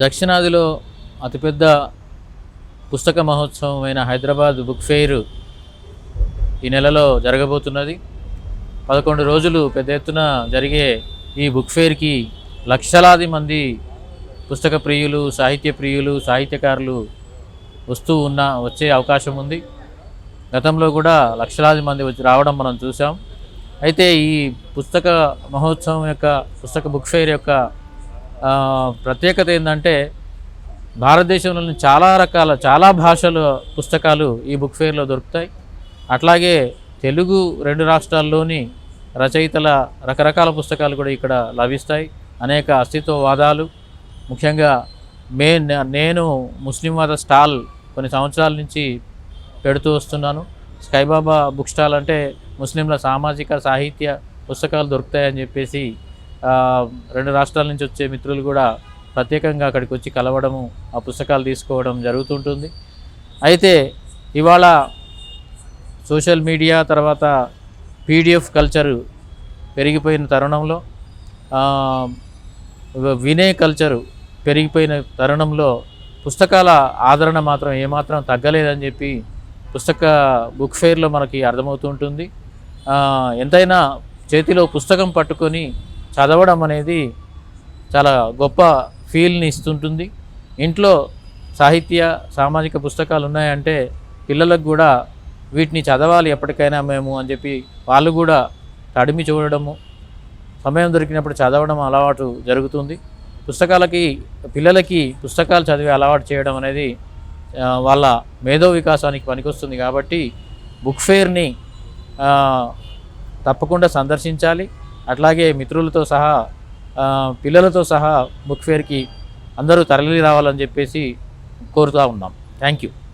దక్షిణాదిలో అతిపెద్ద పుస్తక మహోత్సవమైన హైదరాబాద్ బుక్ ఫెయిర్ ఈ నెలలో జరగబోతున్నది. 11 రోజులు పెద్ద ఎత్తున జరిగే ఈ బుక్ ఫెయిర్కి లక్షలాది మంది పుస్తక ప్రియులు, సాహిత్య ప్రియులు, సాహిత్యకారులు వచ్చే అవకాశం ఉంది. గతంలో కూడా లక్షలాది మంది వచ్చి రావడం మనం చూసాం. అయితే ఈ పుస్తక మహోత్సవం యొక్క పుస్తక బుక్ ఫెయిర్ యొక్క ప్రత్యేకత ఏంటంటే భారతదేశంలోని చాలా భాషల పుస్తకాలు ఈ బుక్ ఫెయిర్లో దొరుకుతాయి. అట్లాగే తెలుగు 2 రాష్ట్రాల్లోని రచయితల రకరకాల పుస్తకాలు కూడా ఇక్కడ లభిస్తాయి. అనేక అస్తిత్వవాదాలు, ముఖ్యంగా నేను ముస్లింవాద స్టాల్ కొన్ని సంవత్సరాల నుంచి పెడుతూ వస్తున్నాను. స్కైబాబా బుక్ స్టాల్ అంటే ముస్లింల సామాజిక సాహిత్య పుస్తకాలు దొరుకుతాయని చెప్పేసి 2 రాష్ట్రాల నుంచి వచ్చే మిత్రులు కూడా ప్రత్యేకంగా అక్కడికి వచ్చి కలవడము, ఆ పుస్తకాలు తీసుకోవడం జరుగుతుంటుంది. అయితే ఇవాళ సోషల్ మీడియా తర్వాత పీడిఎఫ్ కల్చరు పెరిగిపోయిన తరుణంలో, వినే కల్చరు పెరిగిపోయిన తరుణంలో పుస్తకాల ఆదరణ మాత్రం ఏమాత్రం తగ్గలేదని చెప్పి పుస్తక బుక్ ఫెయిర్లో మనకి అర్థమవుతూ ఉంటుంది. ఎంతైనా చేతిలో పుస్తకం పట్టుకొని చదవడం అనేది చాలా గొప్ప ఫీల్ని ఇస్తుంటుంది. ఇంట్లో సాహిత్య సామాజిక పుస్తకాలు ఉన్నాయంటే పిల్లలకు కూడా వీటిని చదవాలి ఎప్పటికైనా మేము అని చెప్పి వాళ్ళు కూడా తడిమి చూడడము, సమయం దొరికినప్పుడు చదవడం అలవాటు జరుగుతుంది. పిల్లలకి పుస్తకాలు చదివే అలవాటు చేయడం అనేది వాళ్ళ మేధో వికాసానికి పనికొస్తుంది. కాబట్టి బుక్ ఫెయిర్ని తప్పకుండా సందర్శించాలి. అట్లాగే మిత్రులతో సహా పిల్లలతో సహా బుక్ ఫెయిర్కి అందరూ తరలి రావాలని చెప్పేసి కోరుతూ ఉన్నాం. Thank you.